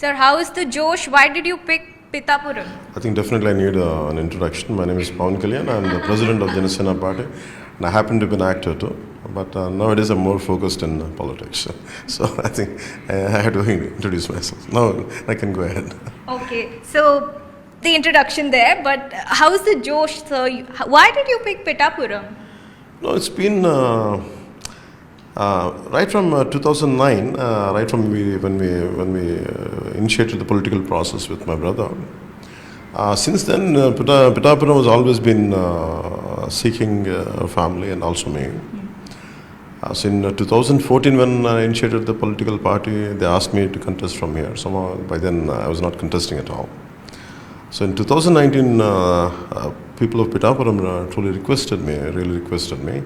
Sir, how is the Josh? Why did you pick Pitapuram? I think definitely I need an introduction. My name is Pawan Kalyan. I'm the president of Janasena Party, and I happen to be an actor too. But nowadays I'm more focused in politics. So I think I had to introduce myself. Now I can go ahead. Okay, so the introduction there, but how is the Josh, sir? Why did you pick Pitapuram? No, it's been right from 2009, right from when we initiated the political process with my brother. Since then, Pitapuram has always been seeking a family and also me. So in 2014, when I initiated the political party, they asked me to contest from here. Somehow, by then, I was not contesting at all. So in 2019, people of Pitapuram truly really requested me.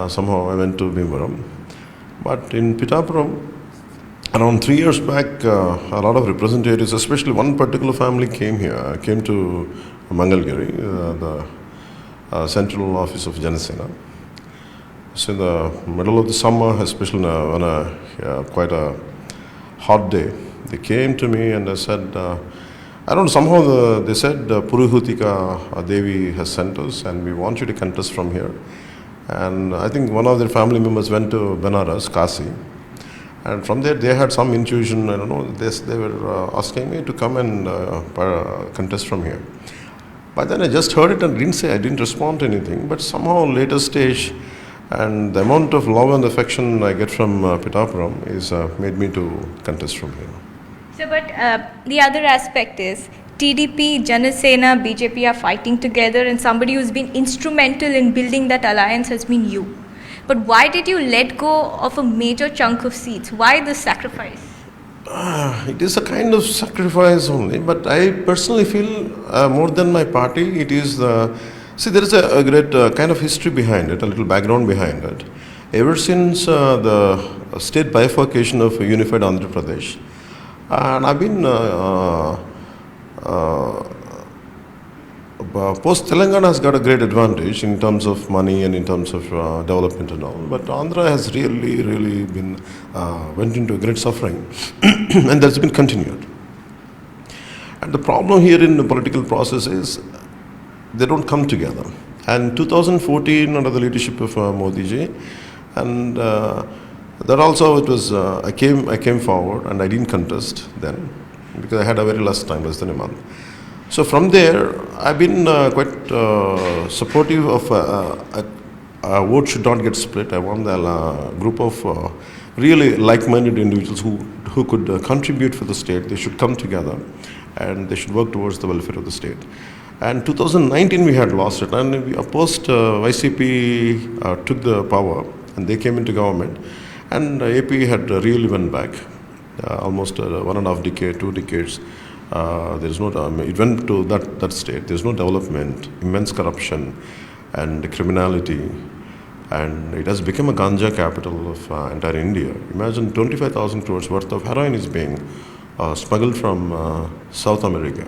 Somehow I went to Bhimvaram. But in Pitapuram, around 3 years back, a lot of representatives, especially one particular family came to Mangalgiri, the central office of Janasena. So in the middle of the summer, especially on quite a hot day, they came to me and they said, they said Puruhutika Devi has sent us and we want you to contest from here. And I think one of their family members went to Benares, Kasi. And from there they had some intuition, I don't know, they were asking me to come and contest from here. By then I just heard it and I didn't respond to anything. But somehow later stage, and the amount of love and affection I get from Pitapuram is made me to contest from here. So, but the other aspect is TDP, Janasena, BJP are fighting together, and somebody who's been instrumental in building that alliance has been you. But why did you let go of a major chunk of seats? Why the sacrifice? It is a kind of sacrifice only, but I personally feel more than my party, it is there is a great kind of history behind it, a little background behind it. Ever since the state bifurcation of unified Andhra Pradesh, and I've been post Telangana has got a great advantage in terms of money and in terms of development and all. But Andhra has really been went into great suffering, and that's been continued. And the problem here in the political process is they don't come together. And 2014, under the leadership of Modi ji, and that also it was I came forward and I didn't contest then because I had a very less time, less than a month. So from there, I've been quite supportive of a vote should not get split. I want a group of really like-minded individuals who could contribute for the state. They should come together and they should work towards the welfare of the state. And 2019 we had lost it, and we opposed YCP took the power and they came into government, and AP had really went back almost 1.5 decade, 2 decades. There is no it went to that state. There is no development, immense corruption and criminality, and it has become a ganja capital of entire India. Imagine 25,000 crores worth of heroin is being smuggled from South America.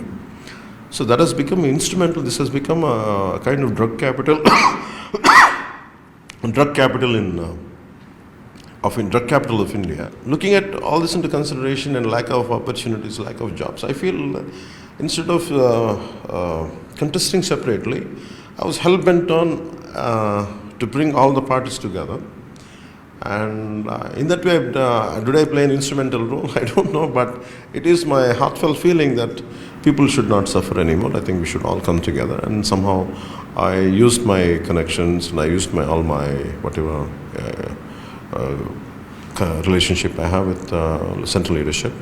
So that has become instrumental. This has become a kind of drug capital, drug capital of India. Looking at all this into consideration and lack of opportunities, lack of jobs, I feel instead of contesting separately, I was hell-bent on to bring all the parties together. And in that way, did I play an instrumental role? I don't know, but it is my heartfelt feeling that people should not suffer anymore. I think we should all come together. And somehow I used my connections and I used all my whatever relationship I have with central leadership,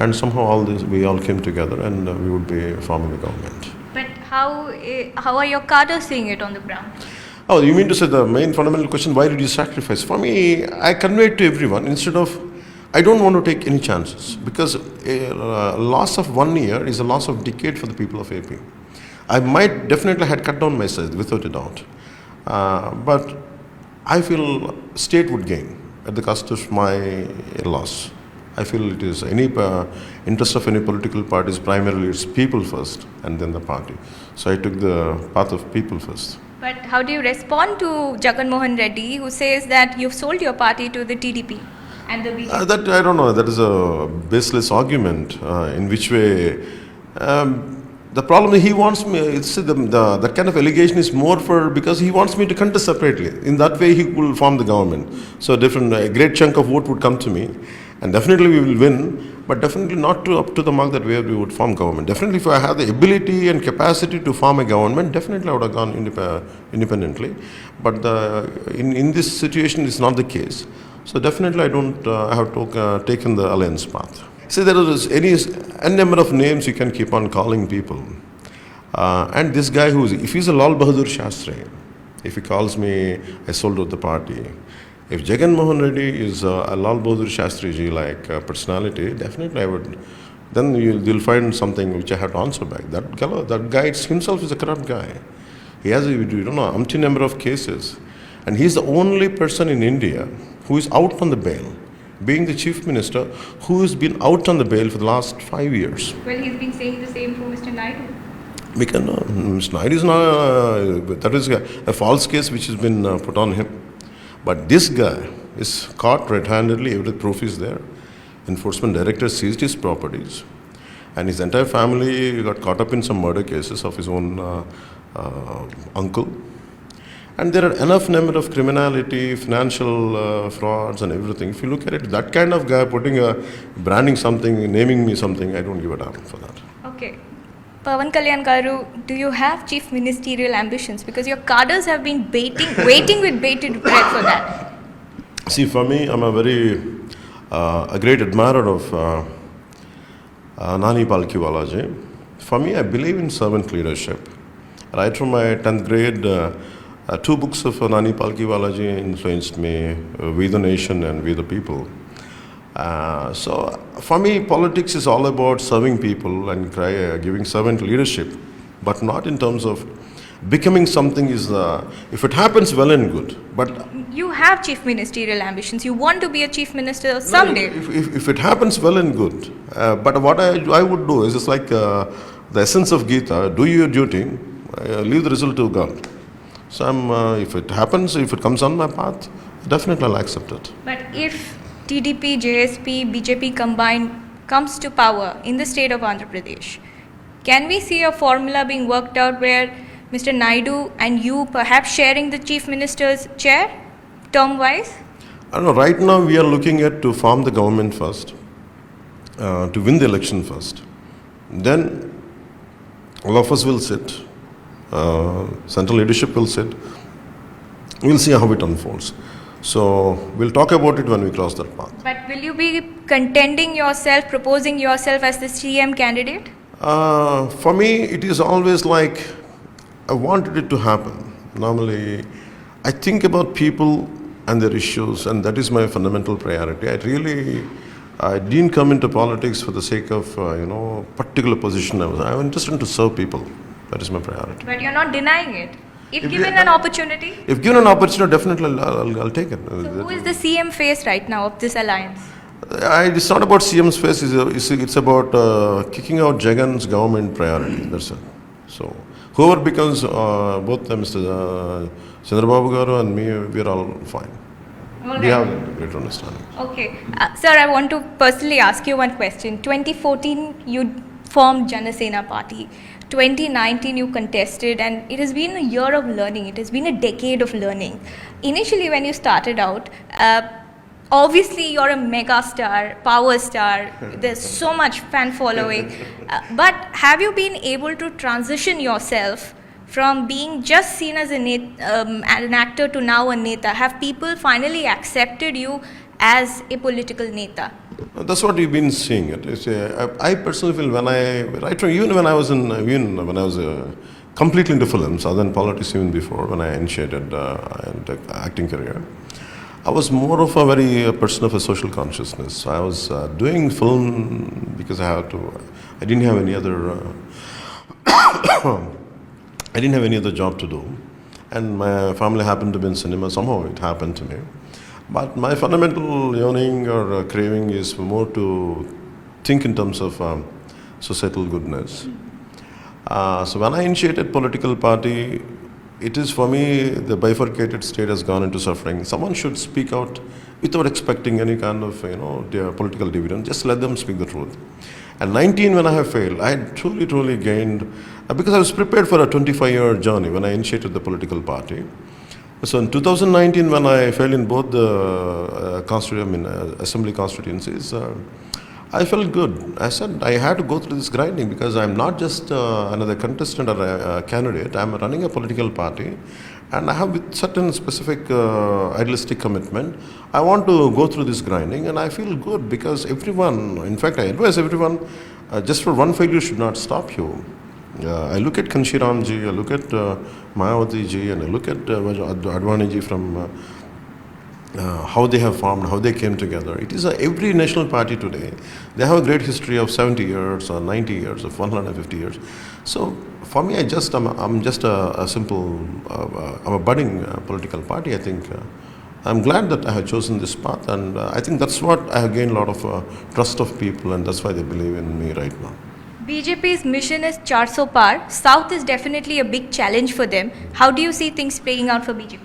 and somehow we all came together and we would be forming a government. But how are your cadres seeing it on the ground? Oh, you mean to say the main fundamental question, why did you sacrifice? For me, I conveyed to everyone, I don't want to take any chances, because a loss of 1 year is a loss of decade for the people of AP. I might definitely had cut down my size without a doubt, but I feel state would gain at the cost of my loss. I feel it is any interest of any political party is primarily it's people first and then the party. So I took the path of people first. But how do you respond to Jagannath Reddy, who says that you've sold your party to the TDP? and the BJP? That I don't know. That is a baseless argument. In which way? The problem is he wants me. That kind of allegation is more for because he wants me to contest separately. In that way, he will form the government. So a great chunk of vote would come to me, and definitely we will win. But definitely not up to the mark that we would form government. Definitely, if I have the ability and capacity to form a government, definitely I would have gone independently. But in this situation, it's not the case. So definitely, I have taken the alliance path. See, there is a number of names you can keep on calling people. And this guy if he's a Lal Bahadur Shastri, if he calls me, I sold out the party. If Jagannath Reddy is a Lal Bahadur Shastri ji like personality, definitely I would. Then you'll find something which I have to answer back. That guy himself is a corrupt guy. He has umpteen number of cases. And he's the only person in India who is out on the bail. Being the chief minister, who has been out on the bail for the last 5 years. Well, he's been saying the same for Mr. Naidu. Because Mr. Naidu is not, that is a false case which has been put on him. But this guy is caught red-handedly, every proof is there. Enforcement director seized his properties. And his entire family got caught up in some murder cases of his own uncle. And there are enough number of criminality, financial frauds and everything. If you look at it, that kind of guy branding something, naming me something, I don't give a damn for that. Okay. Pawan Kalyan garu, do you have chief ministerial ambitions? Because your cadres have been waiting with bated breath for that. See, for me, I'm a great admirer of Nani Palkiwalaji. For me, I believe in servant leadership. Right from my 10th grade, 2 books of Nani Palkiwalaji influenced me, We the Nation and We the People. So for me, politics is all about serving people and giving servant leadership, but not in terms of becoming something if it happens, well and good. But you have chief ministerial ambitions. You want to be a chief minister someday. If it happens, well and good. But what I would do is just like the essence of Gita, do your duty, leave the result to God. So if it happens, if it comes on my path, definitely I'll accept it. But if TDP, JSP, BJP combined comes to power in the state of Andhra Pradesh, can we see a formula being worked out where Mr. Naidu and you perhaps sharing the chief minister's chair term-wise? I don't know. Right now we are looking at to form the government first, to win the election first. Then all of us will sit. Central leadership will sit. We'll see how it unfolds. So we'll talk about it when we cross that path. But will you be contending yourself, proposing yourself as the CM candidate? For me, it is always like I wanted it to happen. Normally, I think about people and their issues, and that is my fundamental priority. I didn't come into politics for the sake of particular position. I'm interested to serve people. That is my priority. But you're not denying it. If given an opportunity? If given an opportunity, definitely I'll take it. So who is the CM face right now of this alliance? It's not about CM's face. It's about kicking out Jagan's government priority. That's it. So whoever becomes both Mr. Chandrababu Garu and me, we're all fine. We have a great understanding. Okay. Sir, I want to personally ask you one question. 2014, you formed Janasena Party. 2019 you contested, and it has been a year of learning. It has been a decade of learning. Initially when you started out, obviously you're a mega star, power star, there's so much fan following, but have you been able to transition yourself from being just seen as an actor to now a neta? Have people finally accepted you as a political neta? That's what you've been seeing. I personally feel even when I was completely into films, other than politics, even before when I initiated an acting career, I was more of a person of a social consciousness. I was doing film because I didn't have any other. I didn't have any other job to do, and my family happened to be in cinema. Somehow it happened to me. But my fundamental yearning or craving is more to think in terms of societal goodness. So when I initiated political party, it is for me, the bifurcated state has gone into suffering. Someone should speak out without expecting any kind of, their political dividend. Just let them speak the truth. And 19, when I have failed, I had truly gained, because I was prepared for a 25-year journey when I initiated the political party. So in 2019, when I failed in both the assembly constituencies, I felt good. I said I had to go through this grinding because I'm not just another contestant or a candidate. I'm running a political party, and I have with certain specific idealistic commitment. I want to go through this grinding, and I feel good because everyone, in fact, I advise everyone, just for one failure should not stop you. I look at Kanshiram ji, I look at Mayawati ji, and I look at Advani ji from how they have formed, how they came together. It is every national party today. They have a great history of 70 years or 90 years, of 150 years. So for me, I'm just a simple, I'm a budding political party. I think I'm glad that I have chosen this path, and I think that's what I have gained a lot of trust of people, and that's why they believe in me right now. BJP's mission is 400 par. South is definitely a big challenge for them. How do you see things playing out for BJP?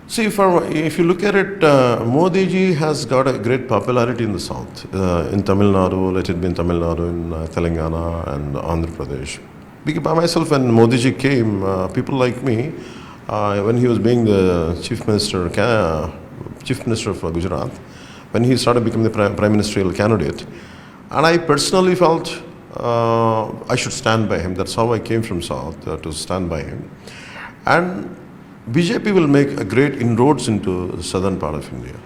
See, if you look at it, Modi ji has got a great popularity in the south, in Tamil Nadu, let it be in Tamil Nadu, in Telangana and Andhra Pradesh. Because by myself, when Modi ji came, people like me, when he was being the Chief Minister of Gujarat, when he started becoming the prime ministerial candidate, and I personally felt I should stand by him. That's how I came from south, to stand by him. And BJP will make a great inroads into the southern part of India,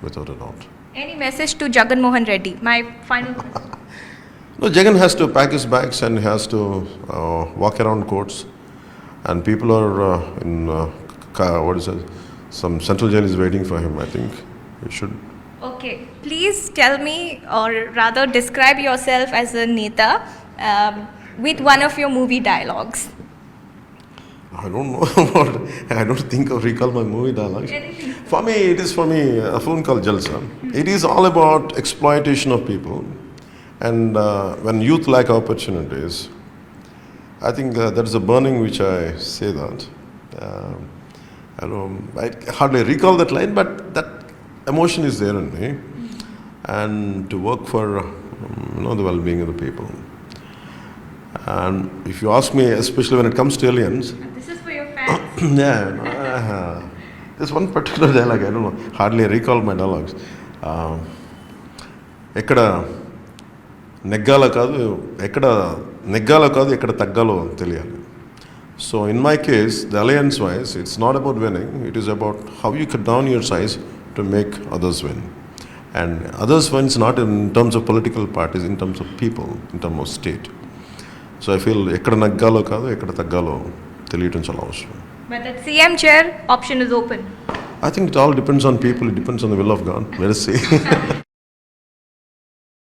without a doubt. Any message to Jagannath Reddy? My final question. No, Jagan has to pack his bags and has to walk around courts, and people are some central jail is waiting for him. I think he should. Okay, please tell me, or rather describe yourself as a Neta with one of your movie dialogues. I don't know. I don't think or recall my movie dialogues. For me, it is a film called Jalsa. It is all about exploitation of people, and when youth lack opportunities, I think that is a burning which I say that. I hardly recall that line, but that emotion is there in me, and to work for the well-being of the people. And if you ask me, especially when it comes to aliens, this is for your fans. There's one particular dialogue, I don't know, hardly recall my dialogues. ఎక్కడ నెగ్గాలో కాదు ఎక్కడ తగ్గాలో తెలియాలి. So in my case, the alliance wise, it's not about winning, it is about how you cut down your size to make others win. And others wins not in terms of political parties, in terms of people, in terms of state. So I feel ఎక్కడ నగ్గాలో కాదు ఎక్కడ తగ్గాలో తెలియటం చాలా అవసరం. But that CM chair option is open. I think it all depends on people, it depends on the will of God. Let us see.